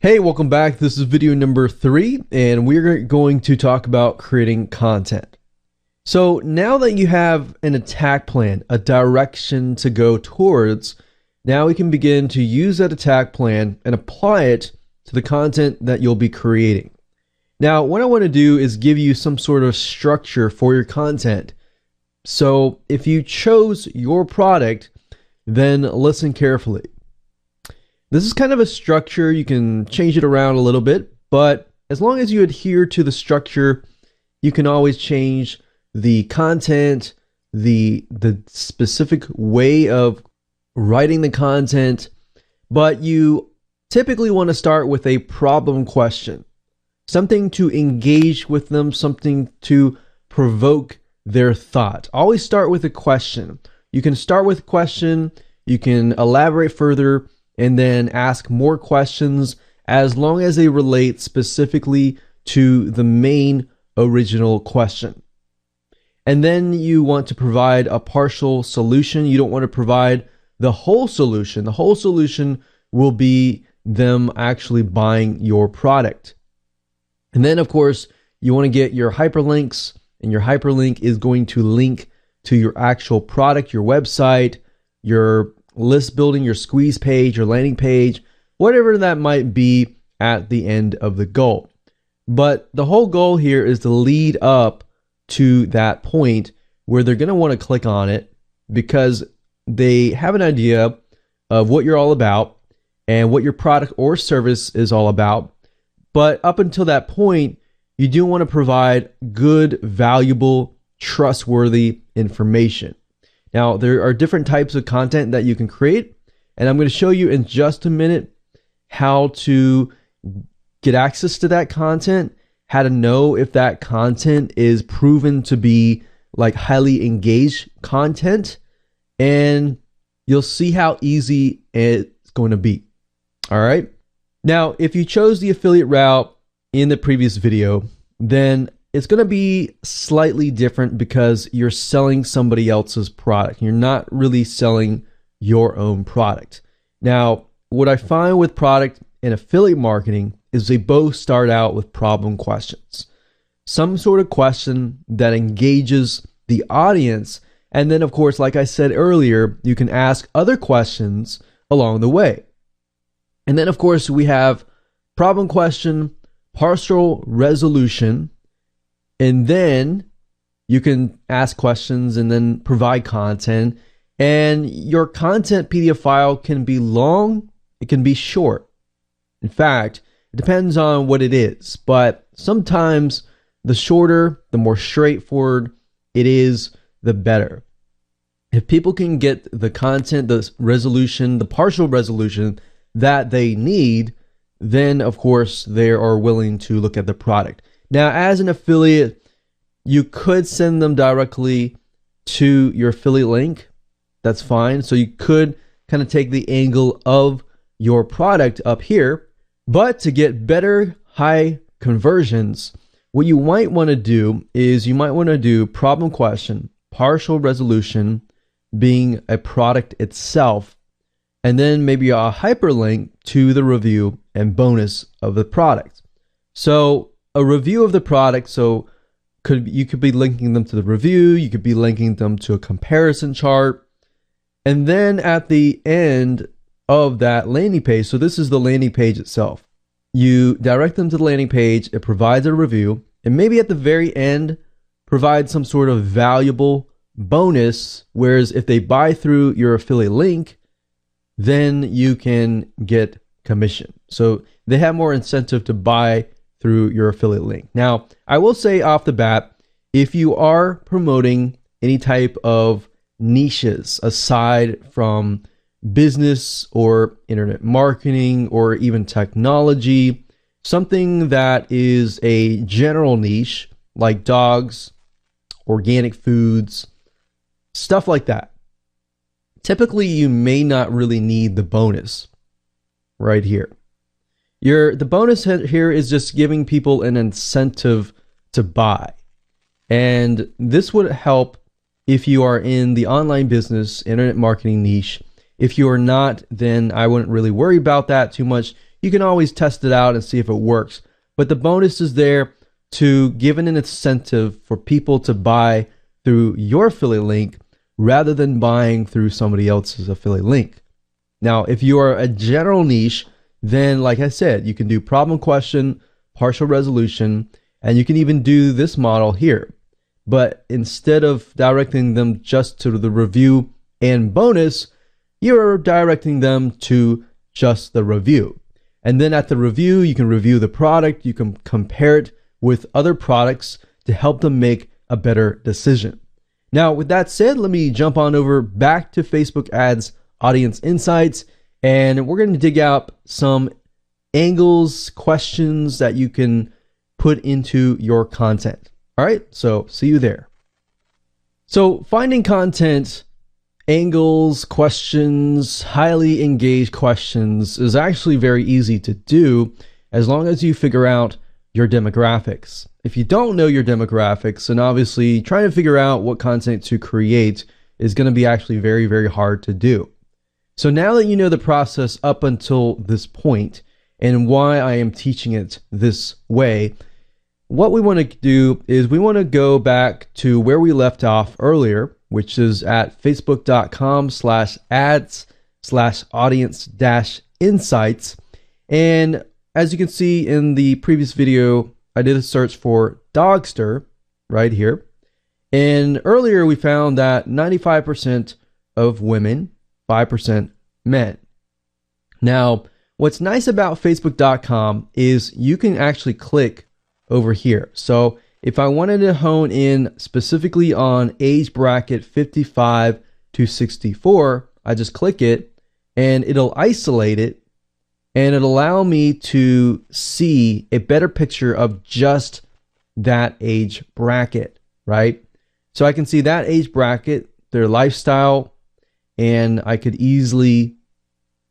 Hey, welcome back. This is video number 3, and we're going to talk about creating content. So now that you have an attack plan, a direction to go towards, now we can begin to use that attack plan and apply it to the content that you'll be creating. Now, what I want to do is give you some sort of structure for your content. So if you chose your product, then listen carefully. This is kind of a structure. You can change it around a little bit, but as long as you adhere to the structure, you can always change the content, the specific way of writing the content, but you typically want to start with a problem question, something to engage with them, something to provoke their thought. Always start with a question. You can start with a question, you can elaborate further, and then ask more questions as long as they relate specifically to the main original question. And then you want to provide a partial solution. You don't want to provide the whole solution. The whole solution will be them actually buying your product. And then, of course, you want to get your hyperlinks, and your hyperlink is going to link to your actual product, your website, your list building, your squeeze page, your landing page, whatever that might be at the end of the goal. But the whole goal here is to lead up to that point where they're going to want to click on it because they have an idea of what you're all about and what your product or service is all about. But up until that point, you do want to provide good, valuable, trustworthy information. Now, there are different types of content that you can create, and I'm going to show you in just a minute how to get access to that content, how to know if that content is proven to be like highly engaged content, and you'll see how easy it's going to be. All right. Now, if you chose the affiliate route in the previous video, then it's going to be slightly different because you're selling somebody else's product. You're not really selling your own product. Now, what I find with product and affiliate marketing is they both start out with problem questions. Some sort of question that engages the audience. And then, of course, like I said earlier, you can ask other questions along the way. And then, of course, we have problem question, partial resolution, and then you can ask questions and then provide content. And your content PDF file can be long, it can be short. In fact, it depends on what it is. But sometimes the shorter, the more straightforward it is, the better. If people can get the content, the resolution, the partial resolution that they need, then of course they are willing to look at the product. Now, as an affiliate, you could send them directly to your affiliate link. That's fine. So you could kind of take the angle of your product up here. But to get better high conversions, what you might want to do is you might want to do problem question, partial resolution being a product itself, and then maybe a hyperlink to the review and bonus of the product. So a review of the product, you could be linking them to the review, you could be linking them to a comparison chart, and then at the end of that landing page, so this is the landing page itself, you direct them to the landing page, it provides a review, and maybe at the very end provide some sort of valuable bonus, whereas if they buy through your affiliate link, then you can get commission. So they have more incentive to buy through your affiliate link. Now, I will say off the bat, if you are promoting any type of niches aside from business or internet marketing or even technology, something that is a general niche like dogs, organic foods, stuff like that, typically you may not really need the bonus right here. The bonus here is just giving people an incentive to buy. And this would help if you are in the online business, internet marketing niche. If you are not, then I wouldn't really worry about that too much. you can always test it out and see if it works. But the bonus is there to give an incentive for people to buy through your affiliate link rather than buying through somebody else's affiliate link. Now, if you are a general niche, then like I said, you can do problem question, partial resolution, and you can even do this model here. But instead of directing them just to the review and bonus, you're directing them to just the review. And then at the review, you can review the product, you can compare it with other products to help them make a better decision. Now, with that said, let me jump on over back to Facebook Ads Audience Insights, and we're going to dig out some angles, questions that you can put into your content. All right, so see you there. So finding content, angles, questions, highly engaged questions is actually very easy to do as long as you figure out your demographics. If you don't know your demographics, then obviously trying to figure out what content to create is going to be actually very, very hard to do. So now that you know the process up until this point and why I am teaching it this way, what we want to do is we want to go back to where we left off earlier, which is at facebook.com/ads/audience-insights. And as you can see in the previous video, I did a search for Dogster right here. And earlier we found that 95% of women, 5% men. Now, what's nice about facebook.com is you can actually click over here. So if I wanted to hone in specifically on age bracket 55 to 64, I just click it and it'll isolate it and it'll allow me to see a better picture of just that age bracket, right? So I can see that age bracket, their lifestyle, and I could easily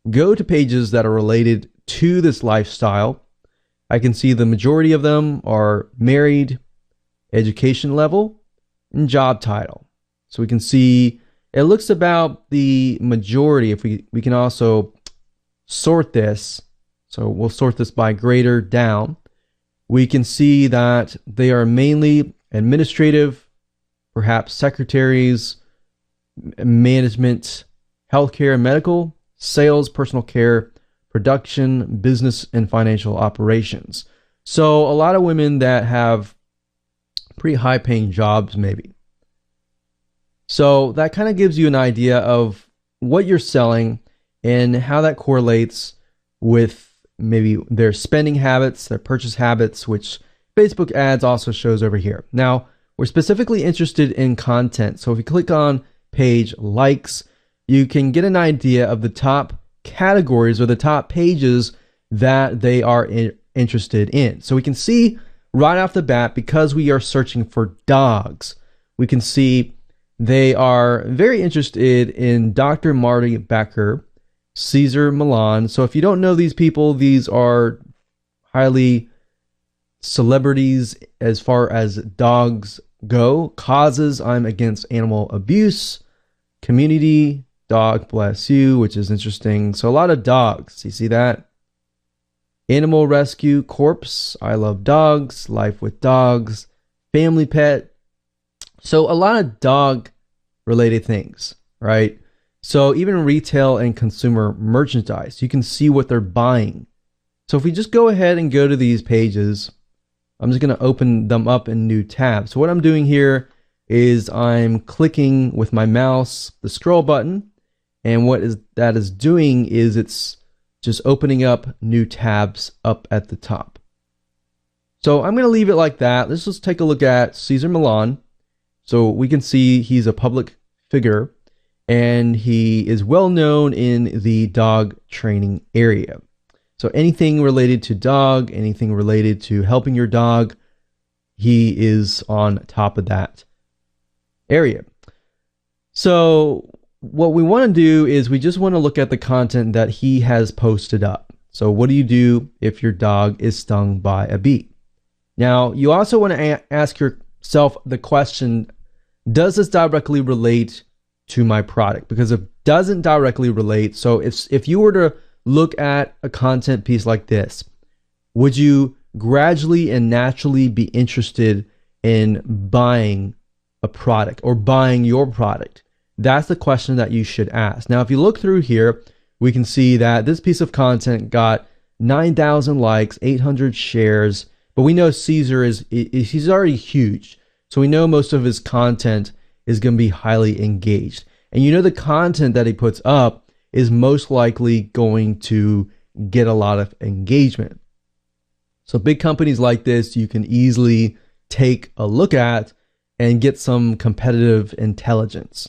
go to pages that are related to this lifestyle. I can see the majority of them are married, education level, and job title. So we can see it looks about the majority. If we can also sort this, so we'll sort this by greater down. We can see that they are mainly administrative, perhaps secretaries, management, healthcare and medical, sales, personal care, production, business, and financial operations. So a lot of women that have pretty high paying jobs maybe. So that kind of gives you an idea of what you're selling and how that correlates with maybe their spending habits, their purchase habits, which Facebook ads also shows over here. Now, we're specifically interested in content. So if you click on page likes, you can get an idea of the top categories or the top pages that they are interested in. So we can see right off the bat, because we are searching for dogs, we can see they are very interested in Dr. Marty Becker, Cesar Millan. So if you don't know these people, these are highly celebrities as far as dogs go. Causes: I'm against animal abuse. Community: dog bless you, which is interesting. So a lot of dogs. You see that? Animal rescue: corpse, I love dogs. Life with dogs. Family pet. So a lot of dog related things, right? So even retail and consumer merchandise, you can see what they're buying. So if we just go ahead and go to these pages, I'm just going to open them up in new tabs. So what I'm doing here is I'm clicking with my mouse the scroll button, and what that is doing is it's just opening up new tabs up at the top. So I'm going to leave it like that. Let's just take a look at Cesar Millan. So we can see he's a public figure and he is well known in the dog training area. So anything related to dog, anything related to helping your dog, he is on top of that area. So what we want to do is we just want to look at the content that he has posted up. So what do you do if your dog is stung by a bee? Now, you also want to ask yourself the question, does this directly relate to my product? Because if it doesn't directly relate, so if you were to look at a content piece like this, would you gradually and naturally be interested in buying a product or buying your product? That's the question that you should ask. Now, if you look through here, we can see that this piece of content got 9,000 likes, 800 shares, but we know Caesar he's already huge. So we know most of his content is going to be highly engaged. And you know the content that he puts up is most likely going to get a lot of engagement. So big companies like this, you can easily take a look at and get some competitive intelligence.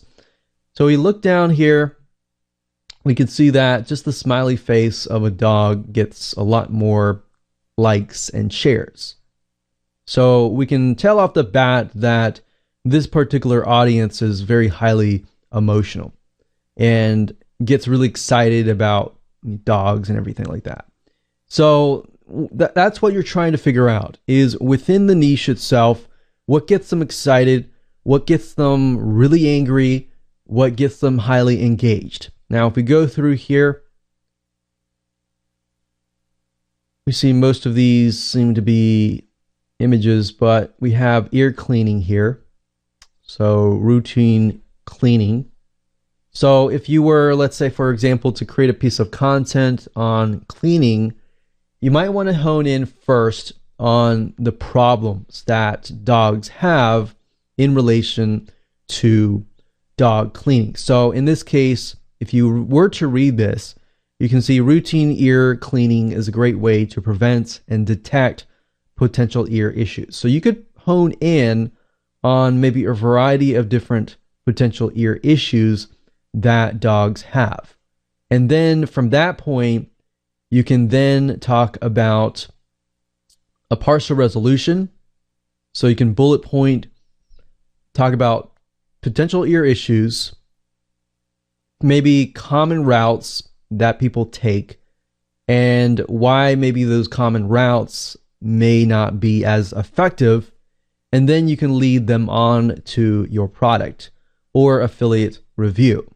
So we look down here, we can see that just the smiley face of a dog gets a lot more likes and shares. So we can tell off the bat that this particular audience is very highly emotional and gets really excited about dogs and everything like that. So that's what you're trying to figure out, is within the niche itself, what gets them excited, what gets them really angry, what gets them highly engaged. Now, if we go through here, we see most of these seem to be images, but we have ear cleaning here. So routine cleaning. So if you were, let's say, for example, to create a piece of content on cleaning, you might want to hone in first on the problems that dogs have in relation to dog cleaning. So in this case, if you were to read this, you can see routine ear cleaning is a great way to prevent and detect potential ear issues. So you could hone in on maybe a variety of different potential ear issues that dogs have. And then from that point, you can then talk about a partial resolution. So you can bullet point, talk about potential ear issues, maybe common routes that people take, and why maybe those common routes may not be as effective. And then you can lead them on to your product or affiliate review.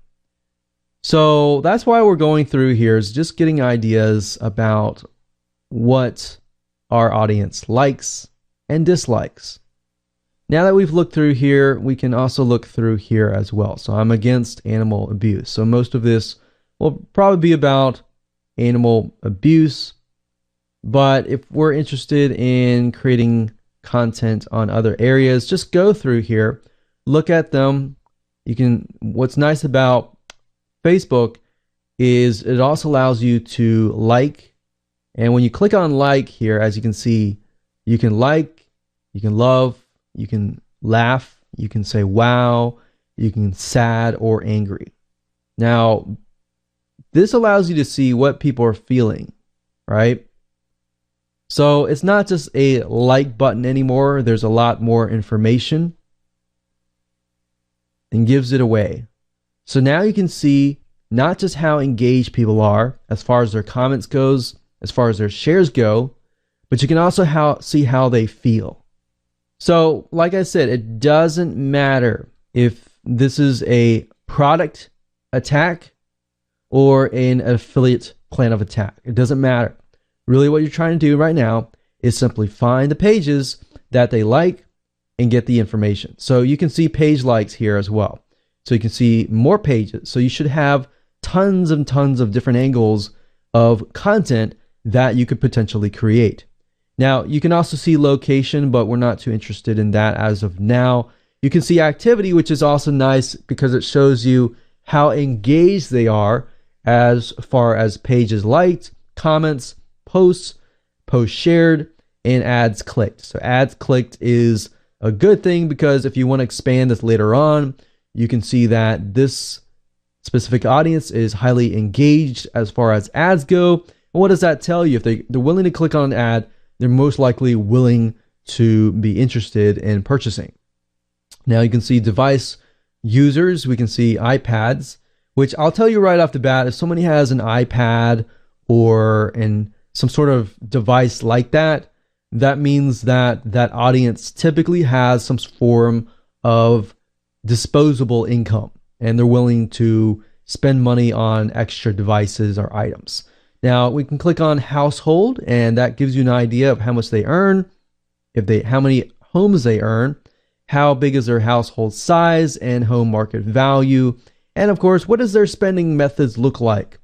So that's why we're going through here, is just getting ideas about what our audience likes and dislikes. Now that we've looked through here, we can also look through here as well. So I'm against animal abuse. So most of this will probably be about animal abuse. But if we're interested in creating content on other areas, just go through here, look at them. What's nice about Facebook is it also allows you to like. And when you click on like here, as you can see, you can like, you can love, you can laugh, you can say wow, you can sad or angry. Now, this allows you to see what people are feeling, right? So it's not just a like button anymore. There's a lot more information and gives it away. So now you can see not just how engaged people are as far as their comments goes, as far as their shares go, but you can also see how they feel. So like I said, it doesn't matter if this is a product attack or an affiliate plan of attack. It doesn't matter. Really what you're trying to do right now is simply find the pages that they like and get the information. So you can see page likes here as well. So you can see more pages. So you should have tons and tons of different angles of content that you could potentially create. Now, you can also see location, but we're not too interested in that as of now. You can see activity, which is also nice because it shows you how engaged they are as far as pages liked, comments, posts shared, and ads clicked. So ads clicked is a good thing because if you want to expand this later on, you can see that this specific audience is highly engaged as far as ads go. And what does that tell you? If they're willing to click on an ad, they're most likely willing to be interested in purchasing. Now you can see device users. We can see iPads, which I'll tell you right off the bat, if somebody has an iPad or some sort of device like that, that means that that audience typically has some form of disposable income and they're willing to spend money on extra devices or items. Now we can click on household, and that gives you an idea of how much they earn, how many homes they earn, how big is their household size and home market value, and of course, what does their spending methods look like?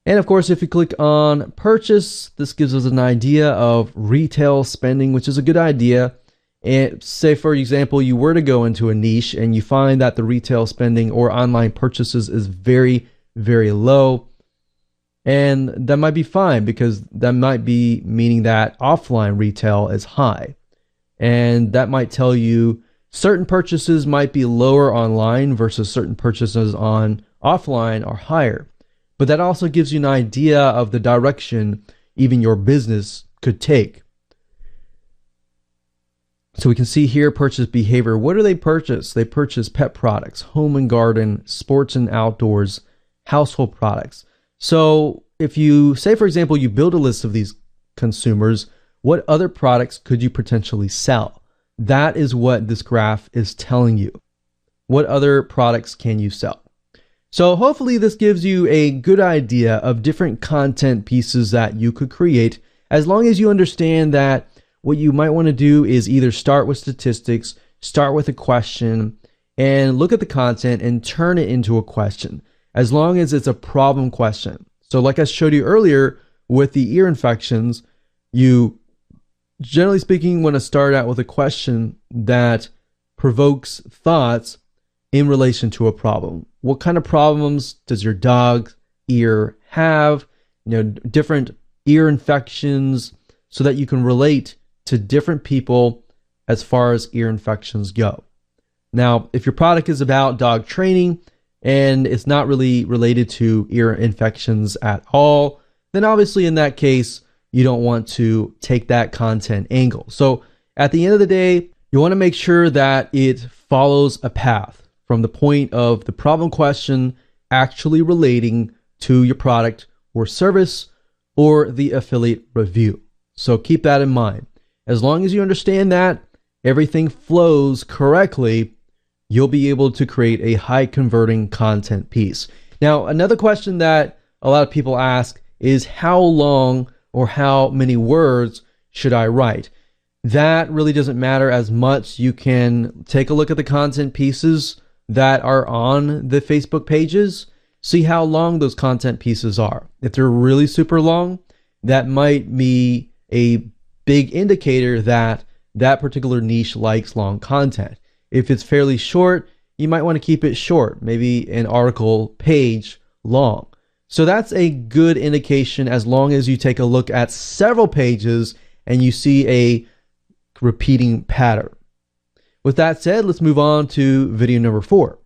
And of course, if you click on purchase, this gives us an idea of retail spending, which is a good idea. And say, for example, you were to go into a niche and you find that the retail spending or online purchases is very, very low. And that might be fine, because that might be meaning that offline retail is high. And that might tell you certain purchases might be lower online versus certain purchases on offline are higher. But that also gives you an idea of the direction even your business could take. So we can see here purchase behavior. What do they purchase? They purchase pet products, home and garden, sports and outdoors, household products. So if you say, for example, you build a list of these consumers, what other products could you potentially sell? That is what this graph is telling you. What other products can you sell? So hopefully this gives you a good idea of different content pieces that you could create, as long as you understand that what you might want to do is either start with statistics, start with a question, and look at the content and turn it into a question, as long as it's a problem question. So like I showed you earlier with the ear infections, you generally speaking want to start out with a question that provokes thoughts in relation to a problem. What kind of problems does your dog's ear have? Different ear infections, so that you can relate to different people as far as ear infections go. Now, if your product is about dog training and it's not really related to ear infections at all, then obviously in that case, you don't want to take that content angle. So at the end of the day, you want to make sure that it follows a path from the point of the problem question actually relating to your product or service or the affiliate review. So keep that in mind. As long as you understand that everything flows correctly, you'll be able to create a high converting content piece. Now, another question that a lot of people ask is how long or how many words should I write? That really doesn't matter as much. You can take a look at the content pieces that are on the Facebook pages, see how long those content pieces are. If they're really super long, that might be a big indicator that that particular niche likes long content. If it's fairly short, you might want to keep it short, maybe an article page long. So that's a good indication, as long as you take a look at several pages and you see a repeating pattern. With that said, let's move on to video number 4.